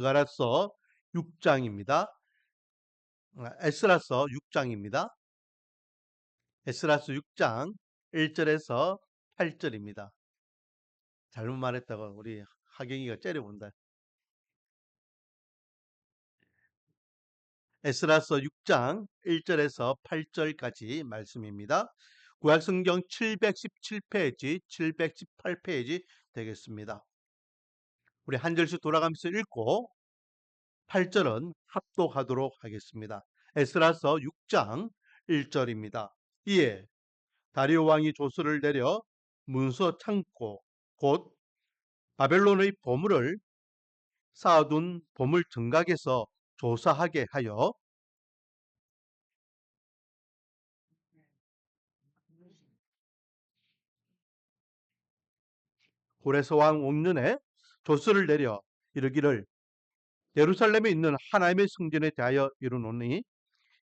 스가랴서 6장입니다. 에스라서 6장입니다. 에스라서 6장 1절에서 8절입니다. 잘못 말했다고 우리 하경이가 째려본다. 에스라서 6장 1절에서 8절까지 말씀입니다. 구약성경 717페이지, 718페이지 되겠습니다. 우리 한 절씩 돌아가면서 읽고 8절은 합독하도록 하겠습니다. 에스라서 6장 1절입니다. 이에 다리오 왕이 조서를 내려 문서 창고 곧 바벨론의 보물을 쌓아둔 보물 정각에서 조사하게 하여 고레스 왕 옥년에 조서를 내려 이르기를 예루살렘에 있는 하나님의 성전에 대하여 이르노니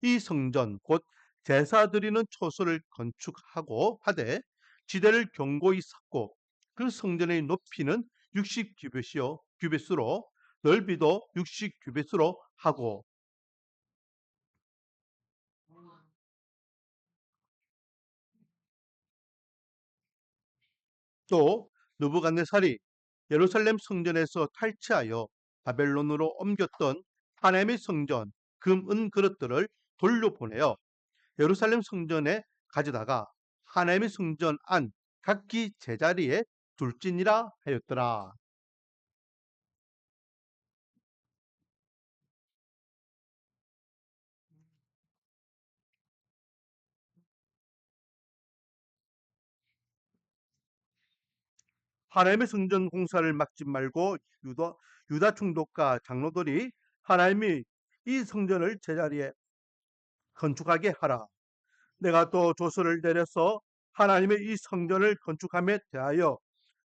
이 성전 곧 제사 드리는 초소를 건축하고 하되 지대를 견고히 쌓고 그 성전의 높이는 60규빗으로 넓이도 60규빗으로 하고 또 느부갓네살이 예루살렘 성전에서 탈취하여 바벨론으로 옮겼던 하나님의 성전 금, 은 그릇들을 돌려보내어 예루살렘 성전에 가져다가 하나님의 성전 안 각기 제자리에 둘지니라 하였더라. 하나님의 성전 공사를 막지 말고 유다 총독과 장로들이 하나님이 이 성전을 제자리에 건축하게 하라. 내가 또 조서를 내려서 하나님의 이 성전을 건축함에 대하여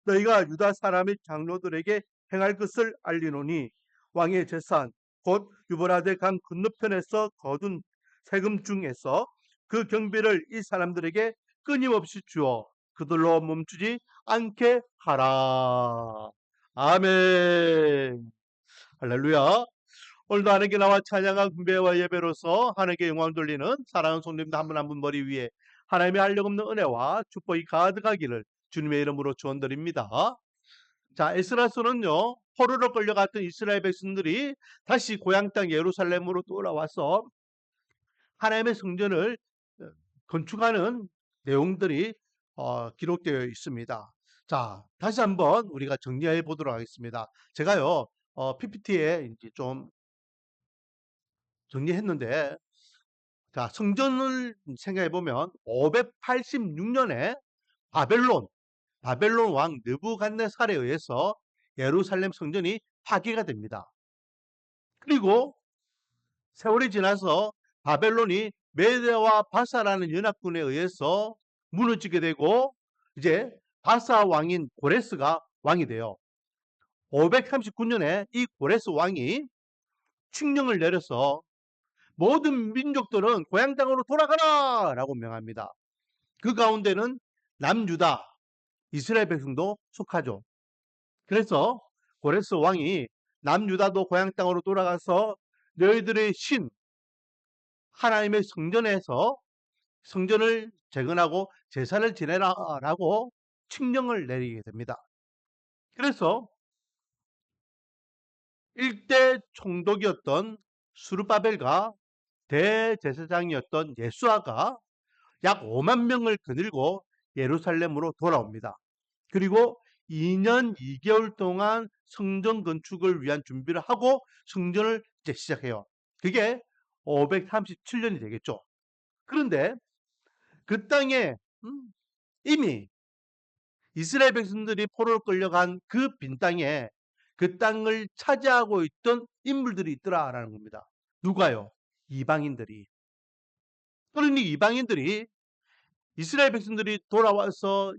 너희가 유다 사람의 장로들에게 행할 것을 알리노니 왕의 재산 곧 유브라데 강 건너편에서 거둔 세금 중에서 그 경비를 이 사람들에게 끊임없이 주어 그들로 멈추지 않게 하라. 아멘. 할렐루야. 오늘도 하나님께 나와 찬양한 군배와 예배로서 하나님께 영광 돌리는 사랑하는 성도님들 한 분 한 분 머리 위에 하나님의 한량없는 은혜와 축복이 가득하기를 주님의 이름으로 축원드립니다. 자, 에스라서는요, 포로로 끌려갔던 이스라엘 백성들이 다시 고향 땅 예루살렘으로 돌아와서 하나님의 성전을 건축하는 내용들이 기록되어 있습니다. 자, 다시 한번 우리가 정리해 보도록 하겠습니다. 제가요, PPT에 이제 좀 정리했는데, 자, 성전을 생각해 보면 586년에 바벨론 왕 느부갓네살에 의해서 예루살렘 성전이 파괴가 됩니다. 그리고 세월이 지나서 바벨론이 메대와 바사라는 연합군에 의해서 무너지게 되고 이제 바사 왕인 고레스가 왕이 돼요. 539년에 이 고레스 왕이 칙령을 내려서 모든 민족들은 고향 땅으로 돌아가라 라고 명합니다. 그 가운데는 남유다 이스라엘 백성도 속하죠. 그래서 고레스 왕이 남유다도 고향 땅으로 돌아가서 너희들의 신 하나님의 성전에서 성전을 재건하고 제사를 지내라라고 칙령을 내리게 됩니다. 그래서 일대 총독이었던 수르바벨과 대제사장이었던 예수아가 약 5만 명을 거느리고 예루살렘으로 돌아옵니다. 그리고 2년 2개월 동안 성전 건축을 위한 준비를 하고 성전을 이제 시작해요. 그게 537년이 되겠죠. 그런데 그 땅에 이미 이스라엘 백성들이 포로로 끌려간 그 빈 땅에 그 땅을 차지하고 있던 인물들이 있더라라는 겁니다. 누가요? 이방인들이. 그러니 이방인들이 이스라엘 백성들이 돌아와서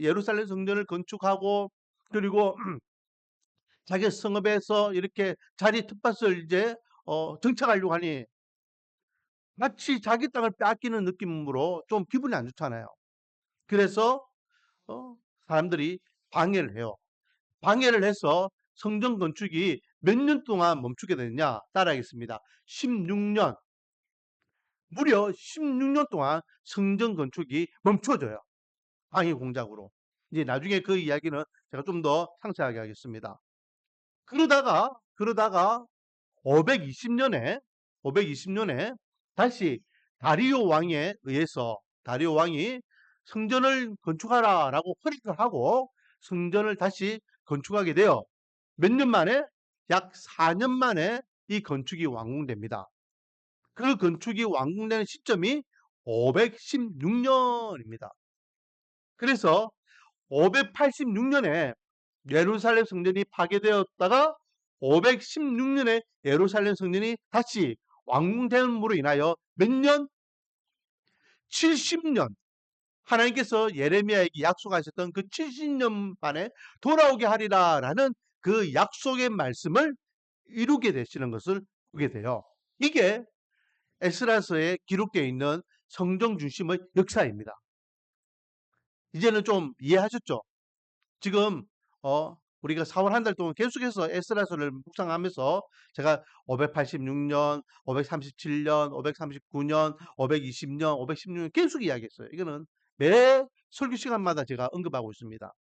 예루살렘 성전을 건축하고 그리고 자기 성읍에서 이렇게 자리 텃밭을 이제 정착하려고 하니 마치 자기 땅을 빼앗기는 느낌으로 좀 기분이 안 좋잖아요. 그래서 사람들이 방해를 해요. 방해를 해서 성전 건축이 몇 년 동안 멈추게 되느냐? 따라하겠습니다. 16년. 무려 16년 동안 성전 건축이 멈춰져요. 방해 공작으로. 이제 나중에 그 이야기는 제가 좀 더 상세하게 하겠습니다. 그러다가 520년에 다시 다리오 왕에 의해서 다리오 왕이 성전을 건축하라라고 허락을 하고 성전을 다시 건축하게 되어 몇 년 만에? 약 4년 만에 이 건축이 완공됩니다. 그 건축이 완공되는 시점이 516년입니다. 그래서 586년에 예루살렘 성전이 파괴되었다가 516년에 예루살렘 성전이 다시 완공됨으로 인하여 몇 년? 70년. 하나님께서 예레미야에게 약속하셨던 그 70년 만에 돌아오게 하리라라는 그 약속의 말씀을 이루게 되시는 것을 보게 돼요. 이게 에스라서에 기록되어 있는 성전 중심의 역사입니다. 이제는 좀 이해하셨죠? 지금 우리가 4월 한 달 동안 계속해서 에스라서를 묵상하면서 제가 586년, 537년, 539년, 520년, 516년 계속 이야기했어요. 이거는 매 설교 시간마다 제가 언급하고 있습니다.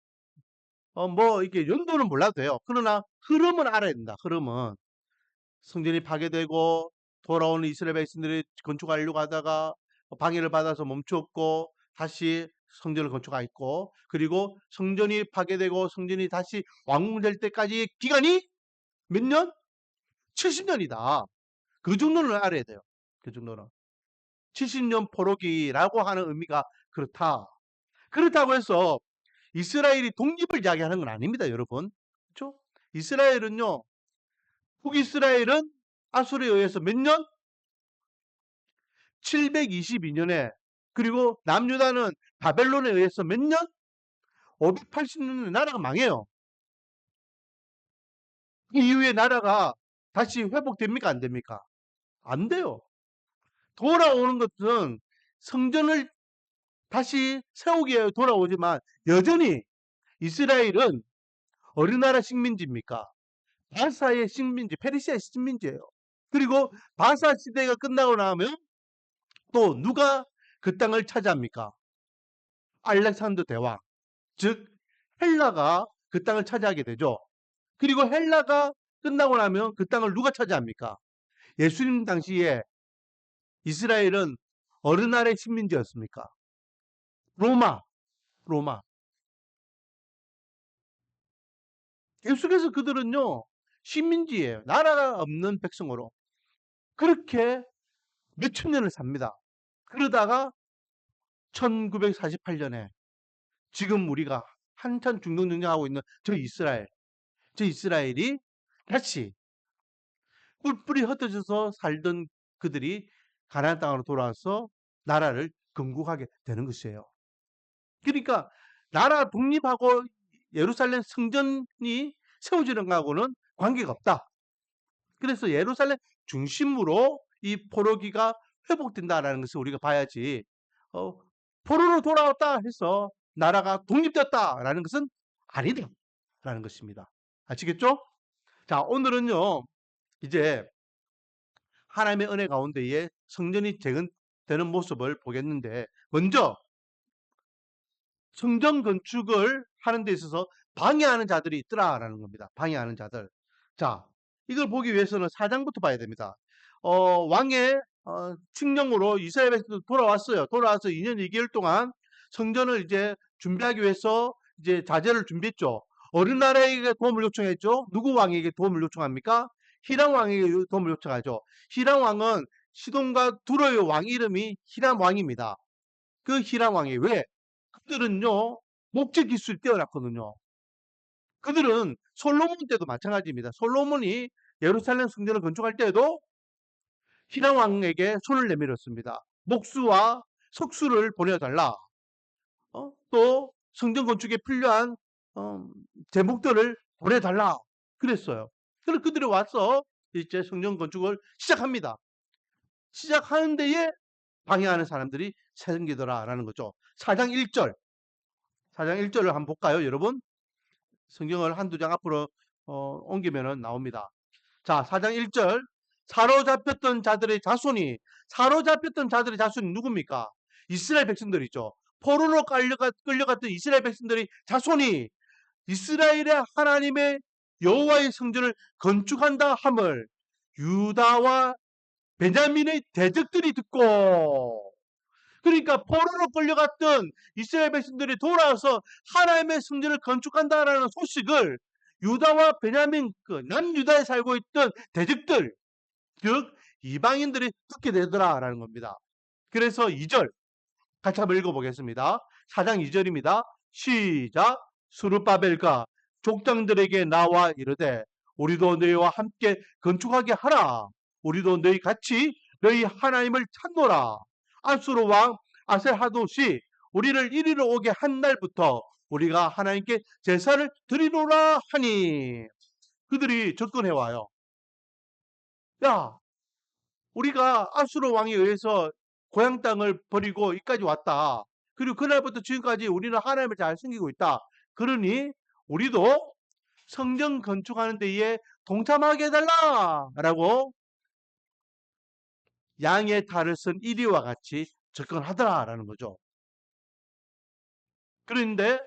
뭐 이렇게 연도는 몰라도 돼요. 그러나 흐름은 알아야 된다. 흐름은 성전이 파괴되고 돌아오는 이스라엘 백성들이 건축하려고 하다가 방해를 받아서 멈췄고 다시 성전을 건축하였고 그리고 성전이 파괴되고 성전이 다시 완공될 때까지의 기간이 몇 년? 70년이다. 그 정도는 알아야 돼요. 그 정도는. 70년 포로기라고 하는 의미가 그렇다. 그렇다고 해서 이스라엘이 독립을 이야기하는 건 아닙니다, 여러분. 그렇죠? 이스라엘은요. 북이스라엘은 아수르에 의해서 몇 년? 722년에 그리고 남유다는 바벨론에 의해서 몇 년? 580년에 나라가 망해요. 그 이후에 나라가 다시 회복됩니까? 안 됩니까? 안 돼요. 돌아오는 것은 성전을 다시 세우기에 돌아오지만 여전히 이스라엘은 어느 나라 식민지입니까? 바사의 식민지, 페르시아의 식민지예요. 그리고 바사 시대가 끝나고 나면 또 누가 그 땅을 차지합니까? 알렉산더 대왕, 즉 헬라가 그 땅을 차지하게 되죠. 그리고 헬라가 끝나고 나면 그 땅을 누가 차지합니까? 예수님 당시에 이스라엘은 어느 나라의 식민지였습니까? 로마, 로마. 계속해서 그들은요, 식민지예요. 나라가 없는 백성으로. 그렇게 몇천 년을 삽니다. 그러다가 1948년에 지금 우리가 한참 중동전쟁하고 있는 저 이스라엘이 다시 뿔뿔이 흩어져서 살던 그들이 가나안 땅으로 돌아와서 나라를 건국하게 되는 것이에요. 그러니까 나라 독립하고 예루살렘 성전이 세워지는 거하고는 관계가 없다. 그래서 예루살렘 중심으로 이 포로기가 회복된다라는 것을 우리가 봐야지 포로로 돌아왔다 해서 나라가 독립됐다라는 것은 아니다라는 것입니다. 아시겠죠? 자, 오늘은요. 이제 하나님의 은혜 가운데에 성전이 재건되는 모습을 보겠는데 먼저 성전 건축을 하는 데 있어서 방해하는 자들이 있더라라는 겁니다. 방해하는 자들. 자, 이걸 보기 위해서는 4장부터 봐야 됩니다. 왕의 칙령으로 이스라엘 백성들 돌아왔어요. 돌아와서 2년 2개월 동안 성전을 이제 준비하기 위해서 이제 자재를 준비했죠. 어느 나라에게 도움을 요청했죠? 누구 왕에게 도움을 요청합니까? 히람 왕에게 도움을 요청하죠. 히람 왕은 시돈과 두로의 왕 이름이 히람 왕입니다. 그 히람 왕이 왜? 그들은요, 목재 기술이 뛰어났거든요. 그들은 솔로몬 때도 마찬가지입니다. 솔로몬이 예루살렘 성전을 건축할 때에도 히람 왕에게 손을 내밀었습니다. 목수와 석수를 보내달라. 또 성전 건축에 필요한 제목들을 보내달라. 그랬어요. 그래서 그들이 와서 이제 성전 건축을 시작합니다. 시작하는 데에 방해하는 사람들이 생기더라라는 거죠. 4장 1절. 4장 1절을 한번 볼까요, 여러분? 성경을 한두 장 앞으로 옮기면 나옵니다. 자, 4장 1절. 사로잡혔던 자들의 자손이 누굽니까? 이스라엘 백성들이죠. 포로로 끌려갔던 이스라엘 백성들의 자손이 이스라엘의 하나님의 여호와의 성전을 건축한다 함을 유다와 베냐민의 대적들이 듣고, 그러니까 포로로 끌려갔던 이스라엘 백성들이 돌아와서 하나님의 성전을 건축한다라는 소식을 유다와 베냐민, 그 남유다에 살고 있던 대적들, 즉 이방인들이 듣게 되더라라는 겁니다. 그래서 2절 같이 한번 읽어보겠습니다. 4장 2절입니다. 시작. 스룹바벨과 족장들에게 나와 이르되 우리도 너희와 함께 건축하게 하라. 우리도 너희 같이 너희 하나님을 찾노라. 아수르 왕 아셀하도시 우리를 이리로 오게 한 날부터 우리가 하나님께 제사를 드리노라 하니, 그들이 접근해 와요. 야, 우리가 아수르 왕에 의해서 고향 땅을 버리고 여기까지 왔다. 그리고 그날부터 지금까지 우리는 하나님을 잘 섬기고 있다. 그러니 우리도 성전 건축하는 데에 동참하게 해달라 라고 양의 탈을 쓴 이리와 같이 접근하더라라는 거죠. 그런데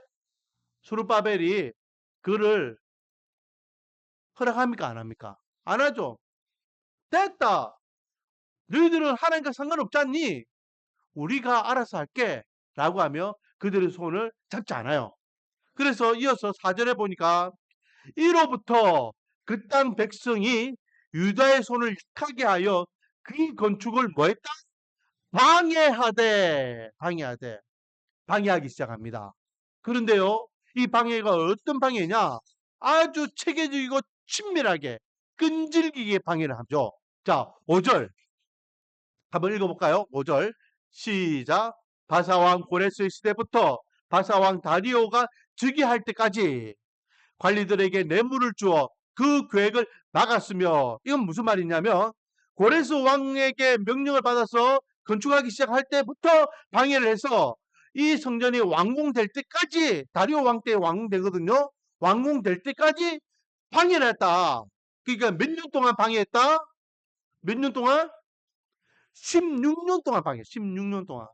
수르바벨이 그를 허락합니까? 안 합니까? 안 하죠. 됐다. 너희들은 하나님과 상관없지 않니? 우리가 알아서 할게 라고 하며 그들의 손을 잡지 않아요. 그래서 이어서 4절에 보니까 이로부터 그 땅 백성이 유다의 손을 약하게 하여 그 건축을 뭐 했다? 방해하기 시작합니다. 그런데요, 이 방해가 어떤 방해냐? 아주 체계적이고 친밀하게 끈질기게 방해를 하죠. 자, 5절 한번 읽어볼까요? 5절 시작. 바사왕 고레스 시대부터 바사왕 다리오가 즉위할 때까지 관리들에게 뇌물을 주어 그 계획을 막았으며, 이건 무슨 말이냐면 고레스 왕에게 명령을 받아서 건축하기 시작할 때부터 방해를 해서 이 성전이 완공될 때까지, 다리오 왕 때 완공되거든요. 완공될 때까지 방해를 했다. 그러니까 몇 년 동안 방해했다? 몇 년 동안? 16년 동안 방해. 16년 동안.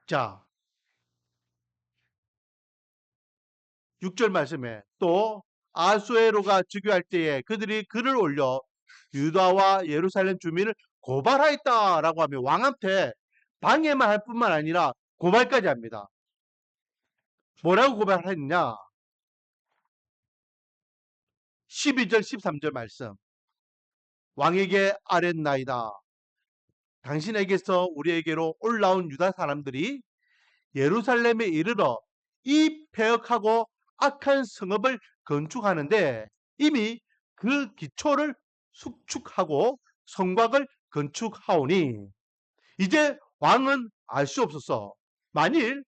자, 6절 말씀에 또 아수에로가 즉위할 때에 그들이 글을 올려 유다와 예루살렘 주민을 고발하였다라고 하며 왕한테 방해만 할 뿐만 아니라 고발까지 합니다. 뭐라고 고발했느냐? 12절 13절 말씀. 왕에게 아뢰나이다. 당신에게서 우리에게로 올라온 유다 사람들이 예루살렘에 이르러 이 폐역하고 악한 성읍을 건축하는데 이미 그 기초를 숙축하고 성곽을 건축하오니 이제 왕은 알 수 없어서 만일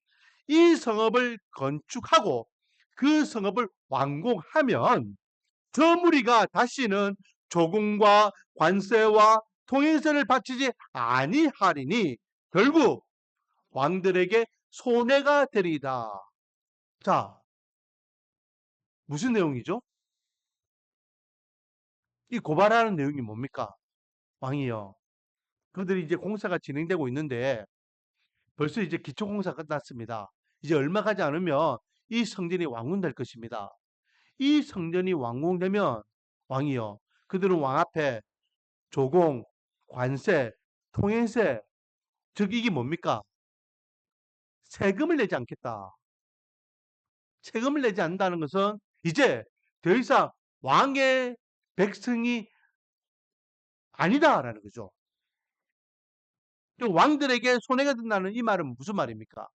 이 성읍을 건축하고 그 성읍을 완공하면 저 무리가 다시는 조공과 관세와 통행세를 바치지 아니하리니 결국 왕들에게 손해가 되리이다. 자, 무슨 내용이죠? 이 고발하는 내용이 뭡니까? 왕이요. 그들이 이제 공사가 진행되고 있는데 벌써 이제 기초공사 끝났습니다. 이제 얼마 가지 않으면 이 성전이 완공될 것입니다. 이 성전이 완공되면 왕이요. 그들은 왕 앞에 조공, 관세, 통행세, 즉 이게 뭡니까? 세금을 내지 않겠다. 세금을 내지 않는다는 것은 이제 더 이상 왕의 백성이 아니다라는 거죠. 왕들에게 손해가 된다는 이 말은 무슨 말입니까?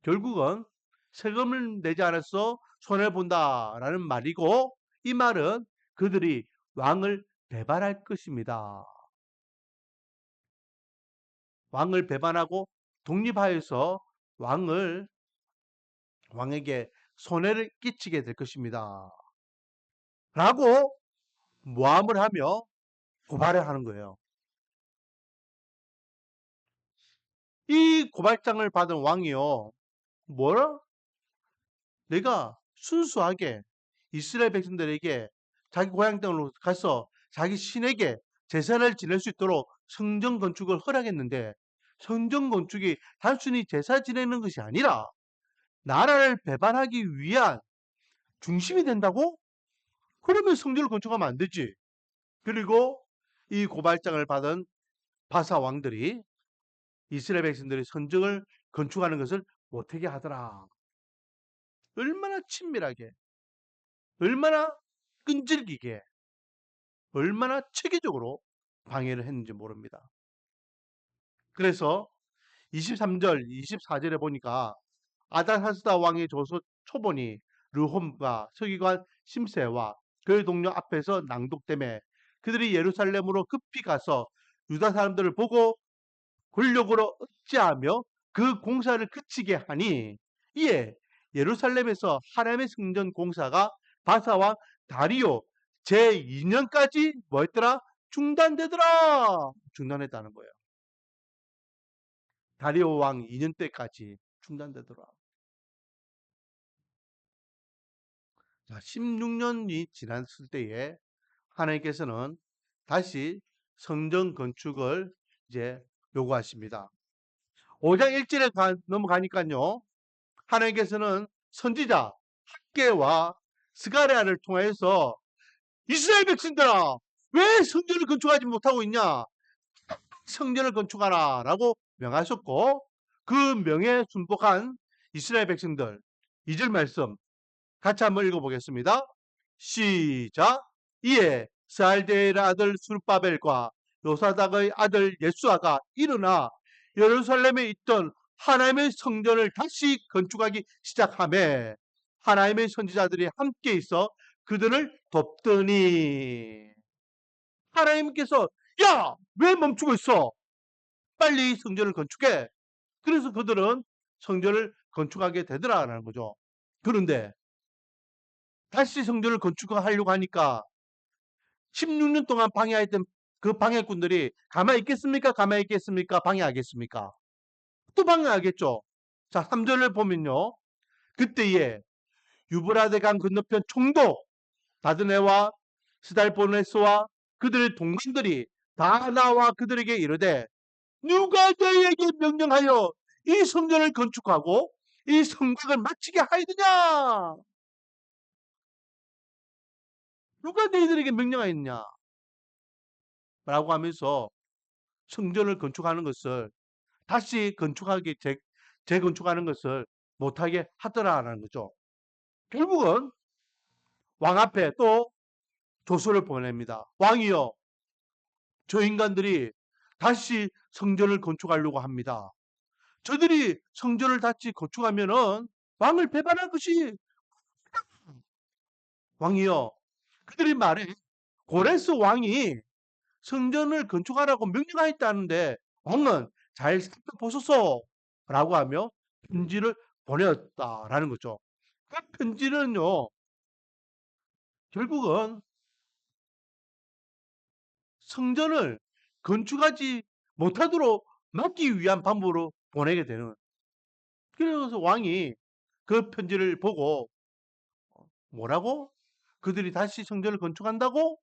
결국은 세금을 내지 않아서 손해본다라는 말이고, 이 말은 그들이 왕을 배반할 것입니다. 왕을 배반하고 독립하여서 왕에게 손해를 끼치게 될 것입니다. 라고 모함을 하며 고발을 하는 거예요. 이 고발장을 받은 왕이요. 뭐라? 내가 순수하게 이스라엘 백성들에게 자기 고향 땅으로 가서 자기 신에게 제사를 지낼 수 있도록 성전 건축을 허락했는데 성전 건축이 단순히 제사 지내는 것이 아니라 나라를 배반하기 위한 중심이 된다고? 그러면 성전을 건축하면 안 되지. 그리고 이 고발장을 받은 바사 왕들이 이스라엘 백성들이 성전을 건축하는 것을 못하게 하더라. 얼마나 친밀하게, 얼마나 끈질기게, 얼마나 체계적으로 방해를 했는지 모릅니다. 그래서 23절, 24절에 보니까 아다사스다 왕의 조서 초본이 르홈과 서기관 심세와 그의 동료 앞에서 낭독되매 그들이 예루살렘으로 급히 가서 유다 사람들을 보고 권력으로 억제하며 그 공사를 그치게 하니 이에 예루살렘에서 하나님의 성전 공사가 바사왕 다리오 제2년까지 뭐였더라? 중단되더라. 중단했다는 거예요. 다리오 왕 2년 때까지 중단되더라. 자, 16년이 지났을 때에 하나님께서는 다시 성전 건축을 이제 요구하십니다. 5장 1절에 넘어가니까요. 하나님께서는 선지자 학계와 스가랴를 통해서 이스라엘 백성들아 왜 성전을 건축하지 못하고 있냐? 성전을 건축하라 라고 명하셨고 그 명에 순복한 이스라엘 백성들 2절 말씀 같이 한번 읽어보겠습니다. 시작. 이에 스알데의 아들 수르바벨과 요사닥의 아들 예수아가 일어나 예루살렘에 있던 하나님의 성전을 다시 건축하기 시작하며 하나님의 선지자들이 함께 있어 그들을 돕더니 하나님께서 야! 왜 멈추고 있어? 빨리 성전을 건축해. 그래서 그들은 성전을 건축하게 되더라라는 거죠. 그런데 다시 성전을 건축하려고 하니까 16년 동안 방해했던 그 방해꾼들이 가만히 있겠습니까? 가만히 있겠습니까? 방해하겠습니까? 또 방해하겠죠. 자, 3절을 보면요. 그때에 유브라데 강 건너편 총독 다드네와 스달보네스와 그들의 동생들이 다 나와 그들에게 이르되 누가 너희에게 명령하여 이 성전을 건축하고 이 성곽을 마치게 하였느냐? 누가 너희들에게 명령하였느냐? 라고 하면서 성전을 건축하는 것을 다시 건축하게 재건축하는 것을 못하게 하더라라는 거죠. 결국은 왕 앞에 또 조서를 보냅니다. 왕이여, 저 인간들이 다시 성전을 건축하려고 합니다. 저들이 성전을 다시 건축하면은 왕을 배반할 것이 왕이여. 그들이 말해 고레스 왕이 성전을 건축하라고 명령하였다는데 왕은 잘 살펴보소서 라고 하며 편지를 보내었다라는 거죠. 그 편지는요, 결국은 성전을 건축하지 못하도록 막기 위한 방법으로 보내게 되는. 그래서 왕이 그 편지를 보고 뭐라고? 그들이 다시 성전을 건축한다고?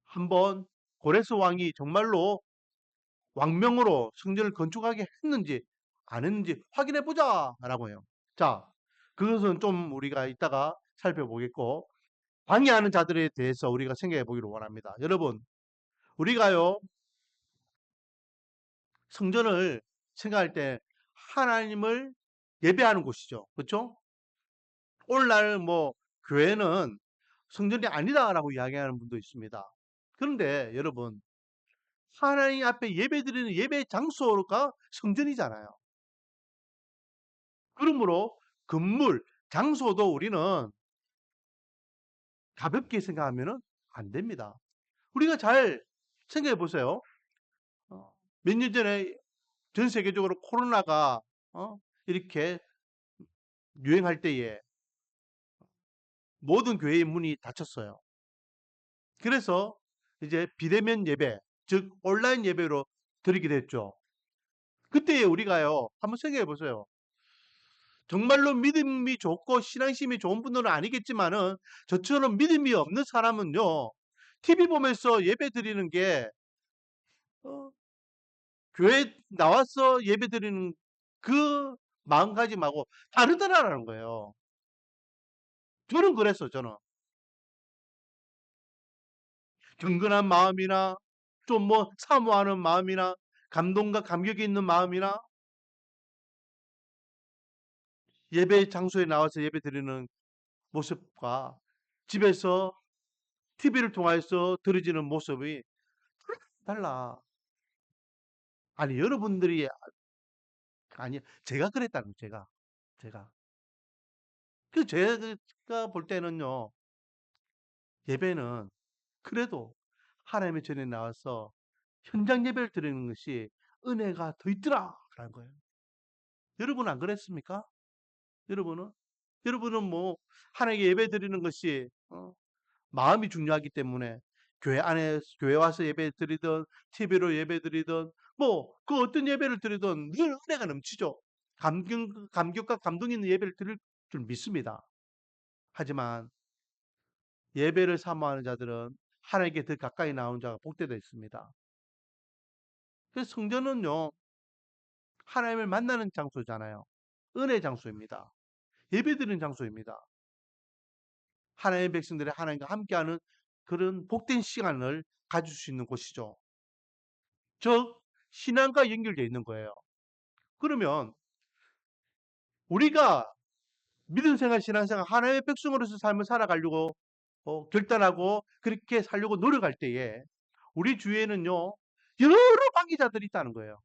한번 고레스 왕이 정말로 왕명으로 성전을 건축하게 했는지 안 했는지 확인해 보자 라고 해요. 자, 그것은 좀 우리가 이따가 살펴보겠고 방해하는 자들에 대해서 우리가 생각해 보기를 원합니다. 여러분, 우리가요 성전을 생각할 때 하나님을 예배하는 곳이죠. 그렇죠? 오늘날 뭐 교회는 성전이 아니다라고 이야기하는 분도 있습니다. 그런데 여러분, 하나님 앞에 예배드리는 예배 장소가 성전이잖아요. 그러므로 건물, 장소도 우리는 가볍게 생각하면 안 됩니다. 우리가 잘 생각해 보세요. 몇 년 전에 전 세계적으로 코로나가 이렇게 유행할 때에 모든 교회의 문이 닫혔어요. 그래서 이제 비대면 예배, 즉 온라인 예배로 드리게 됐죠. 그때 우리가요, 한번 생각해 보세요. 정말로 믿음이 좋고 신앙심이 좋은 분들은 아니겠지만은 저처럼 믿음이 없는 사람은요. TV 보면서 예배 드리는 게 어, 교회 나와서 예배 드리는 그 마음가짐하고 다르더라라는 거예요. 저는 그랬어요. 저는 경건한 마음이나 좀 뭐 사모하는 마음이나 감동과 감격이 있는 마음이나 예배 장소에 나와서 예배 드리는 모습과 집에서 TV를 통해서 드려지는 모습이 달라. 아니 여러분들이 아니 제가 그랬다는 거예요. 제가 제가 볼 때는요. 예배는 그래도 하나님의 전에 나와서 현장 예배를 드리는 것이 은혜가 더 있더라라는 거예요. 여러분 안 그랬습니까? 여러분은? 여러분은 뭐 하나님께 예배 드리는 것이 마음이 중요하기 때문에 교회 안에 교회 와서 예배 드리든 TV로 예배 드리든 뭐 그 어떤 예배를 드리든 늘 은혜가 넘치죠. 감격과 감동 있는 예배를 드릴 줄 믿습니다. 하지만 예배를 사모하는 자들은 하나님께 더 가까이 나온 자가 복되다 있습니다. 그래서 성전은요 하나님을 만나는 장소잖아요. 은혜 장소입니다. 예배드리는 장소입니다. 하나님의 백성들이 하나님과 함께하는 그런 복된 시간을 가질 수 있는 곳이죠. 즉 신앙과 연결되어 있는 거예요. 그러면 우리가 믿음 생활, 신앙 생활, 하나님의 백성으로서 삶을 살아가려고 결단하고 그렇게 살려고 노력할 때에 우리 주위에는요 여러 방해자들이 있다는 거예요.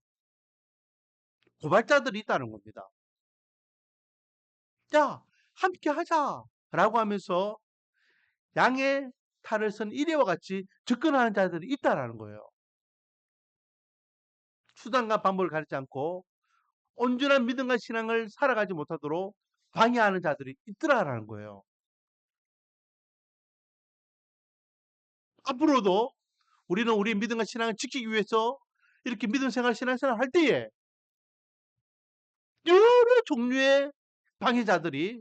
고발자들이 있다는 겁니다. 야, 함께 하자라고 하면서 양의 탈을 선 이래와 같이 접근하는 자들이 있다라는 거예요. 수단과 방법을 가리지 않고 온전한 믿음과 신앙을 살아가지 못하도록 방해하는 자들이 있더라라는 거예요. 앞으로도 우리는 우리 믿음과 신앙을 지키기 위해서 이렇게 믿음 생활, 신앙 생활 할 때에 여러 종류의 방해자들이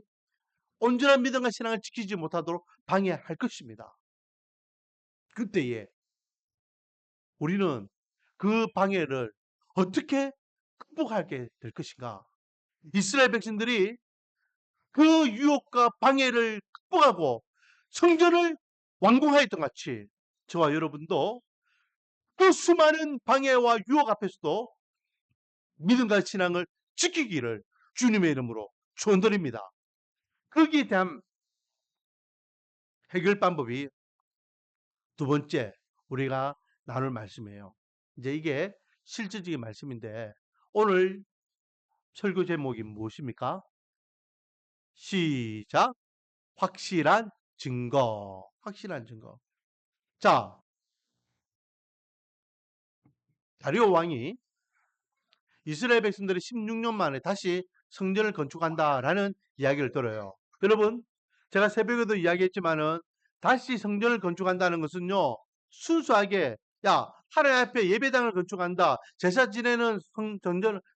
온전한 믿음과 신앙을 지키지 못하도록 방해할 것입니다. 그때에 우리는 그 방해를 어떻게 극복하게 될 것인가? 이스라엘 백성들이 그 유혹과 방해를 극복하고 성전을 완공하였던 같이 저와 여러분도 그 수많은 방해와 유혹 앞에서도 믿음과 신앙을 지키기를 주님의 이름으로 축원드립니다. 거기에 대한 해결 방법이 두 번째 우리가 나눌 말씀이에요. 이제 이게 실질적인 말씀인데 오늘 설교 제목이 무엇입니까? 시작. 확실한 증거. 확실한 증거. 자, 다리오 왕이 이스라엘 백성들이 16년 만에 다시 성전을 건축한다라는 이야기를 들어요. 여러분, 제가 새벽에도 이야기했지만은 다시 성전을 건축한다는 것은요, 순수하게 야, 하나님 앞에 예배당을 건축한다, 제사 지내는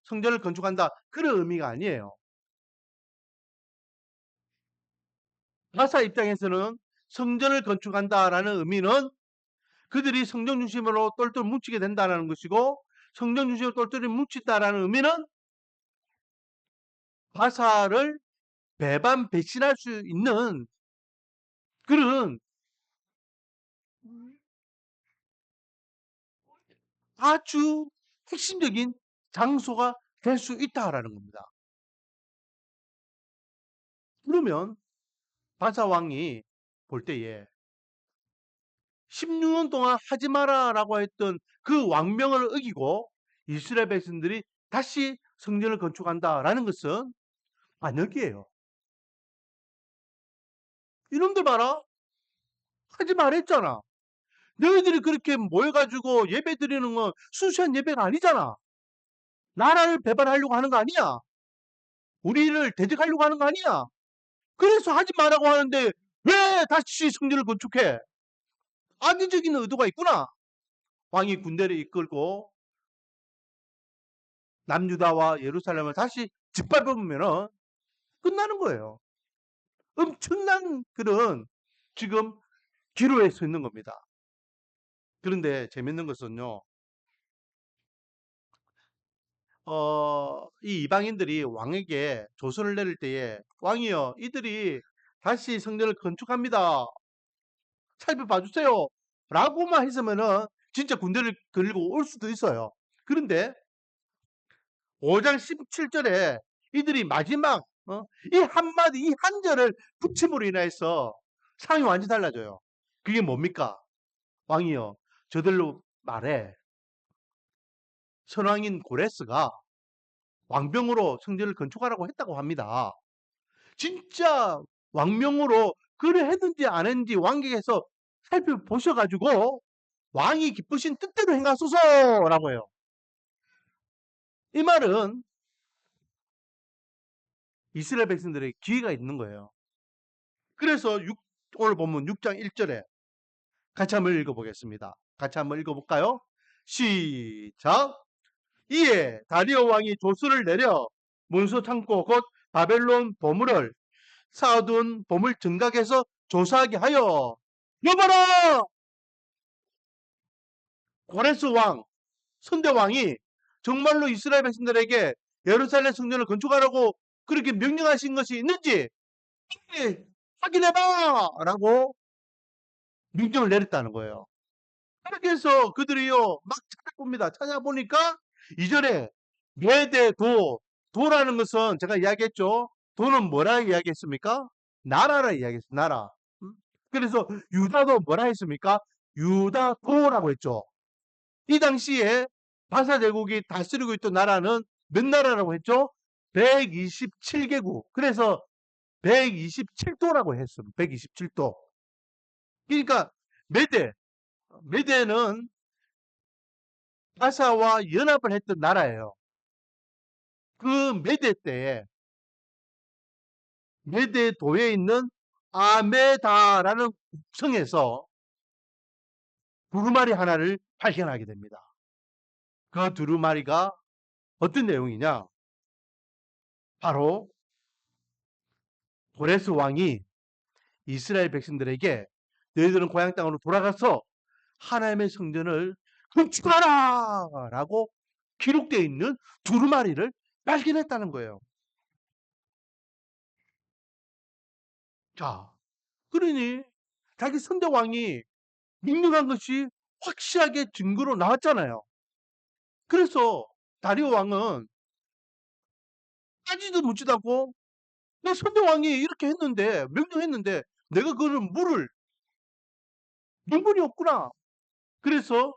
성전을 건축한다 그런 의미가 아니에요. 바사 입장에서는 성전을 건축한다라는 의미는 그들이 성전 중심으로 똘똘 뭉치게 된다는 것이고 성전 중심으로 똘똘히 뭉친다라는 의미는 바사를 배반 배신할 수 있는 그런 아주 핵심적인 장소가 될 수 있다라는 겁니다. 그러면 바사 왕이 볼 때에 16년 동안 하지 마라라고 했던 그 왕명을 어기고 이스라엘 백성들이 다시 성전을 건축한다라는 것은 반역이에요. 이놈들 봐라. 하지 말랬잖아. 너희들이 그렇게 모여가지고 예배 드리는 건 순수한 예배가 아니잖아. 나라를 배반하려고 하는 거 아니야. 우리를 대적하려고 하는 거 아니야. 그래서 하지 말라고 하는데 왜 다시 성전을 건축해? 악의적인 의도가 있구나. 왕이 군대를 이끌고 남유다와 예루살렘을 다시 짓밟으면은 끝나는 거예요. 엄청난 그런 지금 기로에 서 있는 겁니다. 그런데 재밌는 것은요, 이 이방인들이 왕에게 조서를 내릴 때에 왕이여, 이들이 다시 성전을 건축합니다. 살펴봐 주세요. 라고만 했으면은 진짜 군대를 걸고 올 수도 있어요. 그런데 5장 17절에 이들이 마지막 이 한마디, 이 한절을 붙임으로 인해서 상이 완전히 달라져요. 그게 뭡니까? 왕이여, 저들로 말해 선왕인 고레스가 왕병으로 성전을 건축하라고 했다고 합니다. 진짜 왕명으로 그래 했는지 안 했는지 왕에게서 살펴보셔가지고 왕이 기쁘신 뜻대로 행하소서라고 해요. 이 말은 이스라엘 백성들에게 기회가 있는 거예요. 그래서 오늘 보면 6장 1절에 같이 한번 읽어보겠습니다. 같이 한번 읽어볼까요? 시작! 이에 다리오 왕이 조서를 내려 문서 창고 곧 바벨론 보물을 쌓아둔 보물 정각에서 조사하게 하여 여봐라! 고레스 왕, 선대 왕이 정말로 이스라엘 백성들에게 예루살렘 성전을 건축하라고 그렇게 명령하신 것이 있는지 확인해봐! 라고 명령을 내렸다는 거예요. 그렇게 해서 그들이요, 막 찾아봅니다. 찾아보니까 이전에 메대도, 도라는 것은 제가 이야기했죠. 도는 뭐라 이야기했습니까? 나라라 이야기했어요. 나라. 그래서 유다도 뭐라 했습니까? 유다도라고 했죠. 이 당시에 바사 제국이 다스리고 있던 나라는 몇 나라라고 했죠? 127개국. 그래서 127도라고 했습니다. 127도. 그러니까 메대는 바사와 연합을 했던 나라예요. 그 메대 때에 메대도에 있는 아메다라는 성에서 두루마리 하나를 발견하게 됩니다. 그 두루마리가 어떤 내용이냐? 바로 고레스 왕이 이스라엘 백성들에게 너희들은 고향 땅으로 돌아가서 하나님의 성전을 건축하라! 라고 기록되어 있는 두루마리를 발견했다는 거예요. 자, 그러니 자기 선대왕이 명령한 것이 확실하게 증거로 나왔잖아요. 그래서 다리오 왕은 따지도 묻지도 않고 내 선대왕이 이렇게 했는데 명령했는데 내가 그걸 물을 명분이 없구나. 그래서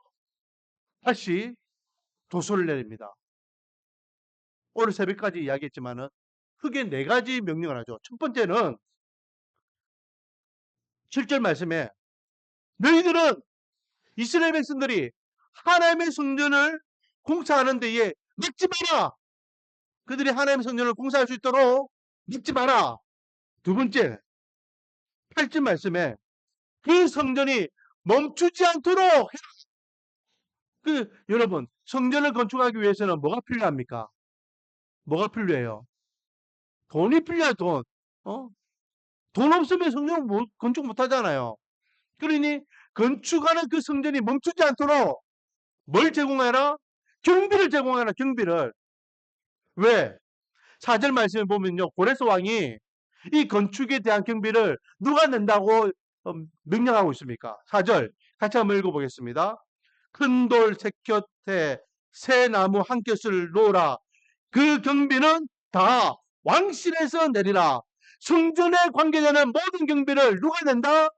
다시 도서를 내립니다. 오늘 새벽까지 이야기했지만은 크게 4가지 명령을 하죠. 첫 번째는 7절 말씀에 너희들은 이스라엘 백성들이 하나님의 성전을 공사하는 데에 막지 마라. 그들이 하나님의 성전을 공사할 수 있도록 막지 마라. 두 번째 8절 말씀에 그 성전이 멈추지 않도록 여러분 성전을 건축하기 위해서는 뭐가 필요합니까? 뭐가 필요해요? 돈이 필요해요. 돈. 돈 없으면 성전 건축 못 하잖아요. 그러니 건축하는 그 성전이 멈추지 않도록 뭘 제공해라? 경비를 제공해라. 경비를. 왜? 4절 말씀을 보면요. 고레스 왕이 이 건축에 대한 경비를 누가 낸다고 명령하고 있습니까? 4절 같이 한번 읽어보겠습니다. 큰 돌 세 곁에 새 나무 한 곁을 놓으라. 그 경비는 다 왕실에서 내리라. 성전에 관계되는 모든 경비를 누가 낸다?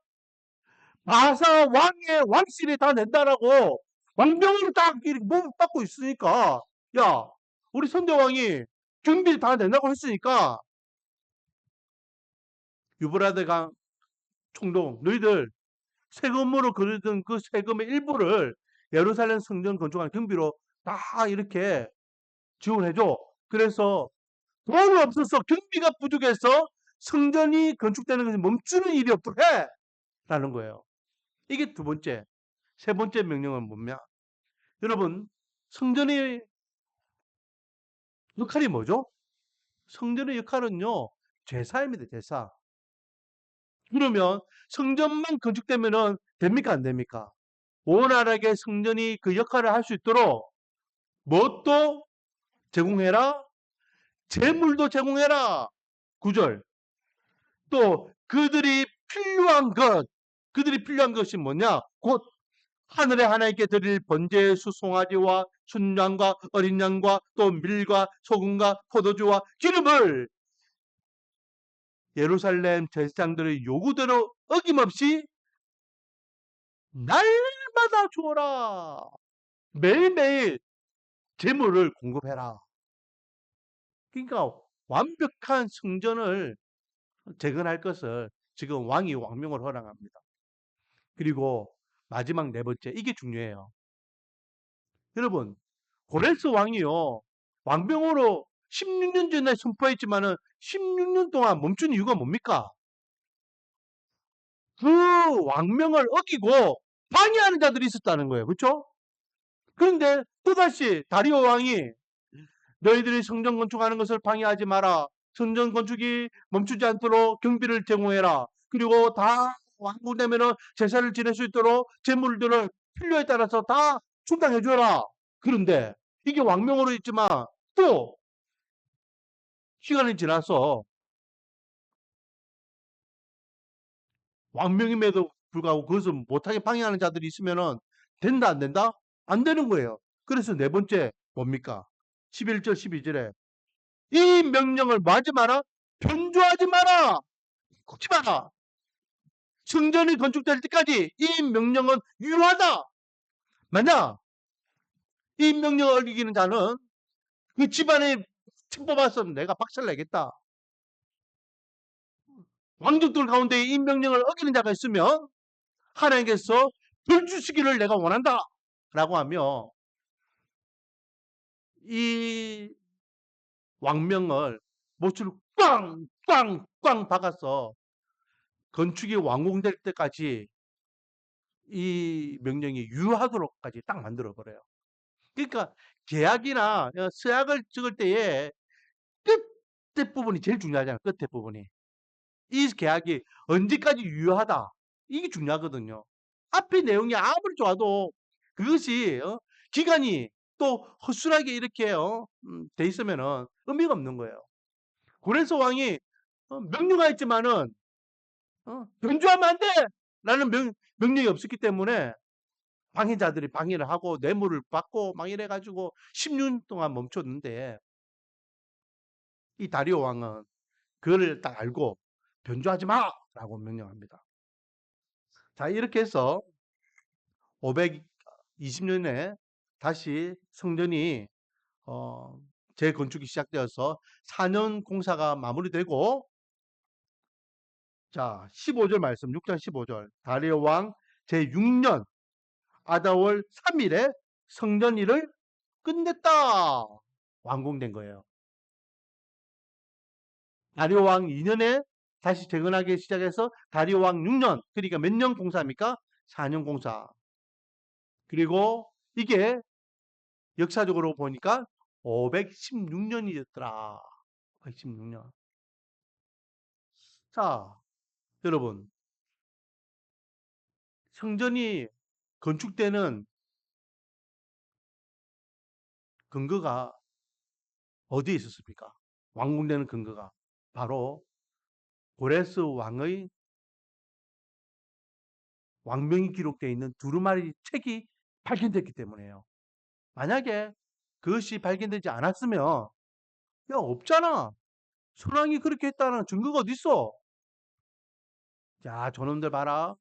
바사 왕의 왕실이 다 낸다라고 왕병으로 딱 받고 있으니까 야 우리 선대왕이 경비 다 낸다고 했으니까 유브라데강 총독 너희들 세금으로 거두던 그 세금의 일부를 예루살렘 성전 건축한 경비로 다 이렇게 지원해줘. 그래서 돈이 없어서 경비가 부족해서 성전이 건축되는 것이 멈추는 일이 없도록 해! 라는 거예요. 이게 두 번째. 세 번째 명령은 뭐냐? 여러분 성전의 역할이 뭐죠? 성전의 역할은요. 제사입니다. 제사. 그러면 성전만 건축되면은 됩니까? 안 됩니까? 원활하게 성전이 그 역할을 할 수 있도록 뭣도 제공해라? 재물도 제공해라. 9절. 또 그들이 필요한 것이 뭐냐? 곧 하늘의 하나님께 드릴 번제의 수송아지와 순양과 어린 양과 또 밀과 소금과 포도주와 기름을 예루살렘 제사장들의 요구대로 어김없이 날마다 주어라. 매일매일 재물을 공급해라. 그러니까 완벽한 성전을 재건할 것을 지금 왕이 왕명을 허락합니다. 그리고 마지막 네 번째, 이게 중요해요. 여러분, 고레스 왕이요, 왕명으로 16년 전에 선포했지만은 16년 동안 멈춘 이유가 뭡니까? 그 왕명을 어기고 방해하는 자들이 있었다는 거예요. 그렇죠? 그런데 또다시 다리오 왕이 너희들이 성전 건축하는 것을 방해하지 마라. 성전 건축이 멈추지 않도록 경비를 제공해라. 그리고 다 완공되면은 제사를 지낼 수 있도록 재물들을 필요에 따라서 다 충당해 줘라. 그런데 이게 왕명으로 있지만 또 시간이 지나서 왕명임에도 불구하고 그것을 못하게 방해하는 자들이 있으면은 된다 안 된다? 안 되는 거예요. 그래서 네 번째 뭡니까? 11절 12절에 이 명령을 뭐 하지 마라? 변조하지 마라. 걷지 마라. 성전이 건축될 때까지 이 명령은 유효하다. 만약 이 명령을 어기는 자는 그 집안에 침 뽑아서 내가 박살 내겠다. 왕족들 가운데 이 명령을 어기는 자가 있으면 하나님께서 벌 주시기를 내가 원한다. 라고 하며 이 왕명을 못을 꽝꽝꽝 박아서 건축이 완공될 때까지 이 명령이 유효하도록까지 딱 만들어 버려요. 그러니까 계약이나 서약을 찍을 때에 끝에 부분이 제일 중요하잖아요. 끝에 부분이. 이 계약이 언제까지 유효하다. 이게 중요하거든요. 앞에 내용이 아무리 좋아도 그것이 기간이 또 허술하게 이렇게 돼 있으면은 의미가 없는 거예요. 고레스 왕이 명령하였지만은 변조하면 안 돼! 라는 명령이 없었기 때문에 방해자들이 방해를 하고 뇌물을 받고 막 이래가지고 16년 동안 멈췄는데 이 다리오 왕은 그걸 딱 알고 변조하지 마! 라고 명령합니다. 자, 이렇게 해서 520년에 다시 성전이 재건축이 시작되어서 4년 공사가 마무리되고 자, 15절 말씀, 6장 15절. 다리오 왕 제6년 아다월 3일에 성전 일을 끝냈다. 완공된 거예요. 다리오 왕 2년에 다시 재건하기 시작해서 다리오 왕 6년, 그러니까 몇 년 공사입니까? 4년 공사. 그리고 이게 역사적으로 보니까 516년이었더라. 516년. 자, 여러분. 성전이 건축되는 근거가 어디에 있었습니까? 완공되는 근거가 바로 고레스 왕의 왕명이 기록되어 있는 두루마리 책이 발견됐기 때문에요. 만약에 그것이 발견되지 않았으면 야 없잖아. 선왕이 그렇게 했다는 증거가 어디 있어? 야 저놈들 봐라.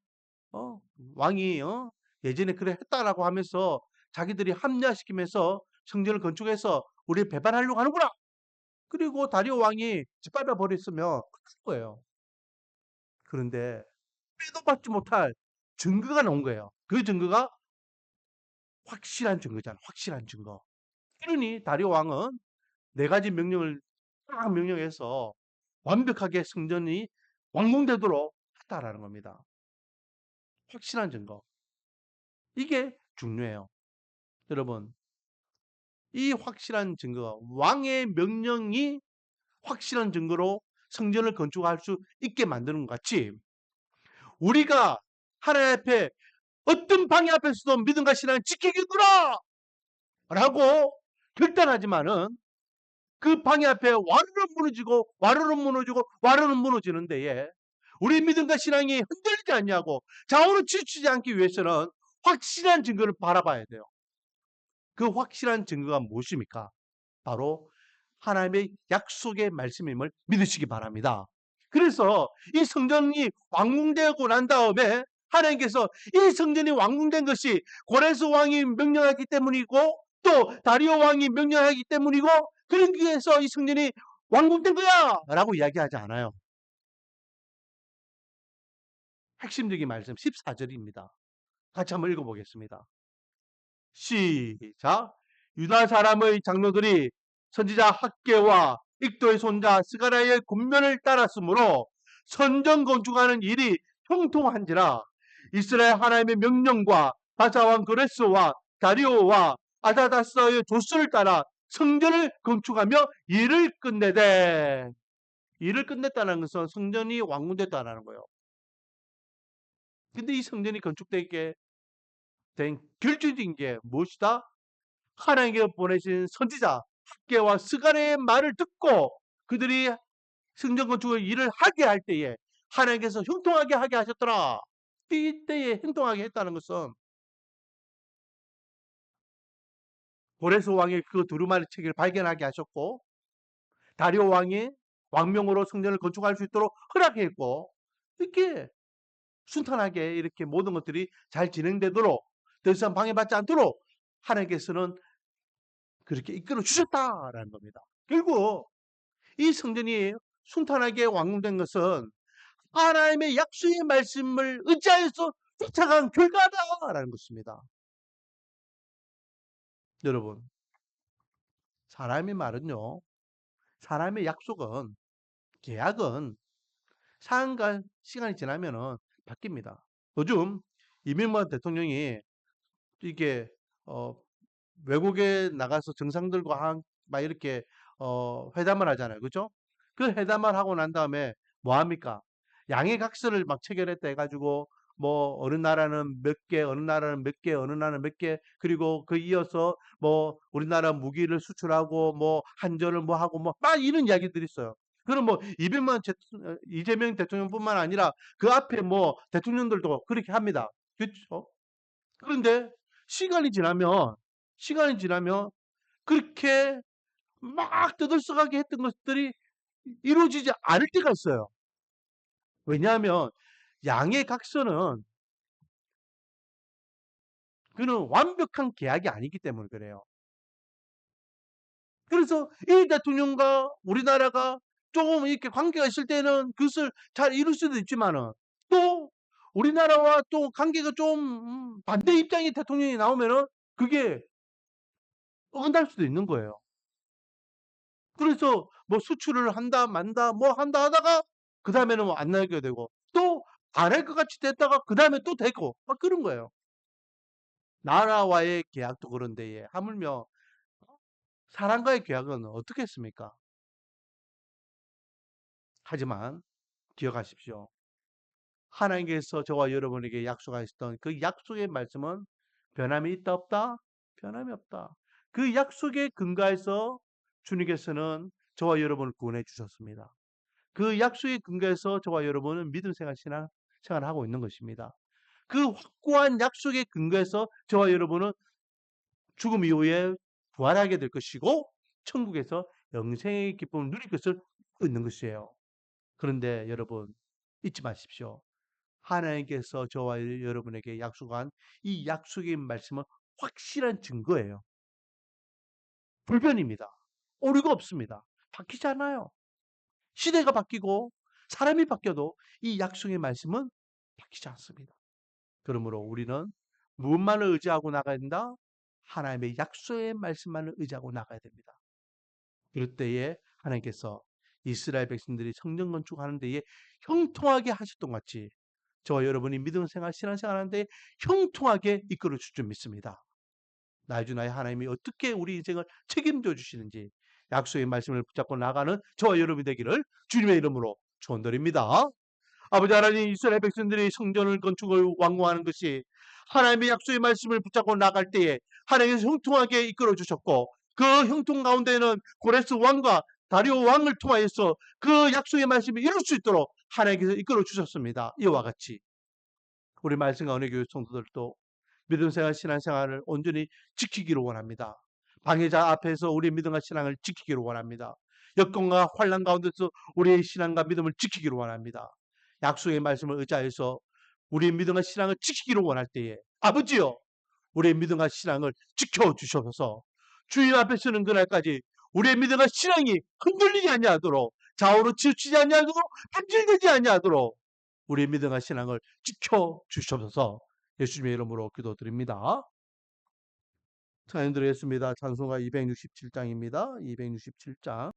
왕이 예전에 그래 했다라고 하면서 자기들이 합리화시키면서 성전을 건축해서 우리를 배반하려고 하는구나. 그리고 다리오 왕이 짓밟아 버렸으면 끝날 거예요. 그런데 빼도 받지 못할 증거가 나온 거예요. 그 증거가 확실한 증거잖아. 확실한 증거. 그러니 다리오 왕은 네 가지 명령을 딱 명령해서 완벽하게 성전이 완공되도록 했다라는 겁니다. 확실한 증거. 이게 중요해요. 여러분, 이 확실한 증거, 왕의 명령이 확실한 증거로 성전을 건축할 수 있게 만드는 것 같이 우리가 하나님 앞에 어떤 방해 앞에서도 믿음과 신앙을 지키겠구나 라고 결단하지만은 그 방해 앞에 와르르 무너지는 데에 우리 믿음과 신앙이 흔들리지 않냐고 좌우로 치우치지 않기 위해서는 확실한 증거를 바라봐야 돼요. 그 확실한 증거가 무엇입니까? 바로 하나님의 약속의 말씀임을 믿으시기 바랍니다. 그래서 이 성전이 완공되고 난 다음에 하나님께서 이 성전이 완공된 것이 고레스 왕이 명령하기 때문이고 또 다리오 왕이 명령하기 때문이고 그러기 위해서 이 성전이 완공된 거야 라고 이야기하지 않아요. 핵심적인 말씀 14절입니다. 같이 한번 읽어보겠습니다. 시작. 유다 사람의 장로들이 선지자 학개와 익도의 손자 스가랴의 군면을 따랐으므로 선전 건축하는 일이 형통한지라. 이스라엘 하나님의 명령과 바사왕 그레스와 다리오와 아다다스의 조서를 따라 성전을 건축하며 일을 끝내되. 일을 끝냈다는 것은 성전이 완공됐다는 거예요. 근데 이 성전이 건축되게 된 결정적인 게 무엇이다? 하나님께 보내신 선지자 학개와 스가랴의 말을 듣고 그들이 성전 건축의 일을 하게 할 때에 하나님께서 형통하게 하게 하셨더라. 이때에 형통하게 했다는 것은 고레스 왕이 그 두루마리 책을 발견하게 하셨고 다리오 왕이 왕명으로 성전을 건축할 수 있도록 허락했고 이렇게 순탄하게 이렇게 모든 것들이 잘 진행되도록 더 이상 방해받지 않도록 하나님께서는 그렇게 이끌어 주셨다라는 겁니다. 결국 이 성전이 순탄하게 완공된 것은 하나님의 약속의 말씀을 의지하여서 쫓아간 결과다라는 것입니다. 여러분, 사람의 말은요, 사람의 약속은, 계약은 상황과 시간이 지나면은 바뀝니다. 요즘 이명박 대통령이 이게 외국에 나가서 정상들과 막 이렇게 회담을 하잖아요. 그죠? 그 회담을 하고 난 다음에 뭐 합니까? 양해각서를 막 체결했다 해가지고 뭐 어느 나라는 몇 개, 어느 나라는 몇 개, 어느 나라는 몇 개, 그리고 그 이어서 뭐 우리나라 무기를 수출하고 뭐 한전을 뭐 하고 뭐 막 이런 이야기들이 있어요. 그럼 뭐 이재명 대통령뿐만 아니라 그 앞에 뭐 대통령들도 그렇게 합니다. 그렇죠? 그런데 시간이 지나면 시간이 지나면 그렇게 막 떠들썩하게 했던 것들이 이루어지지 않을 때가 있어요. 왜냐하면 양의 각서는 그는 완벽한 계약이 아니기 때문에 그래요. 그래서 이 대통령과 우리나라가 조금 이렇게 관계가 있을 때는 그것을 잘 이룰 수도 있지만은 또 우리나라와 또 관계가 좀 반대 입장의 대통령이 나오면은 그게 어긋날 수도 있는 거예요. 그래서 뭐 수출을 한다 만다 뭐 한다 하다가 그 다음에는 뭐 안 나게 되고 또 안 할 것 같이 됐다가 그 다음에 또 되고 막 그런 거예요. 나라와의 계약도 그런데 예. 하물며 사람과의 계약은 어떻게 했습니까? 하지만 기억하십시오. 하나님께서 저와 여러분에게 약속하셨던 그 약속의 말씀은 변함이 있다 없다? 변함이 없다. 그 약속에 근거해서 주님께서는 저와 여러분을 구원해 주셨습니다. 그 약속에 근거해서 저와 여러분은 믿음 생활을 하고 있는 것입니다. 그 확고한 약속에 근거해서 저와 여러분은 죽음 이후에 부활하게 될 것이고 천국에서 영생의 기쁨을 누릴 것을 믿는 것이에요. 그런데 여러분 잊지 마십시오. 하나님께서 저와 여러분에게 약속한 이 약속의 말씀은 확실한 증거예요. 불변입니다. 오류가 없습니다. 바뀌지 않아요. 시대가 바뀌고 사람이 바뀌어도 이 약속의 말씀은 바뀌지 않습니다. 그러므로 우리는 무엇만을 의지하고 나가야 된다? 하나님의 약속의 말씀만을 의지하고 나가야 됩니다. 그럴 때에 하나님께서 이스라엘 백성들이 성전 건축하는 데에 형통하게 하셨던 것 같이 저와 여러분이 믿음 생활, 신앙 생활 하는데 형통하게 이끌어 줄 줄 믿습니다. 나의 주 나의 하나님이 어떻게 우리 인생을 책임져 주시는지 약속의 말씀을 붙잡고 나가는 저와 여러분이 되기를 주님의 이름으로 축원드립니다. 아버지 하나님, 이스라엘 백성들이 성전을 건축을 완공하는 것이 하나님의 약속의 말씀을 붙잡고 나갈 때에 하나님께서 형통하게 이끌어 주셨고, 그 형통 가운데는 고레스 왕과 다리오 왕을 통하여서 그 약속의 말씀이 이룰 수 있도록 하나님께서 이끌어 주셨습니다. 이와 같이 우리 말씀과 은혜 교회 성도들도 믿음생활 신앙생활을 온전히 지키기를 원합니다. 방해자 앞에서 우리의 믿음과 신앙을 지키기를 원합니다. 역경과 환난 가운데서 우리의 신앙과 믿음을 지키기를 원합니다. 약속의 말씀을 의지하여서 우리의 믿음과 신앙을 지키기를 원할 때에 아버지여, 우리의 믿음과 신앙을 지켜주셔서 주님 앞에 서는 그날까지 우리의 믿음과 신앙이 흔들리지 아니하도록, 좌우로 치우치지 아니하도록, 변질되지 아니하도록 우리의 믿음과 신앙을 지켜주셔서 예수님의 이름으로 기도드립니다. 찬양 드리겠습니다. 찬송가 267장입니다. 267장.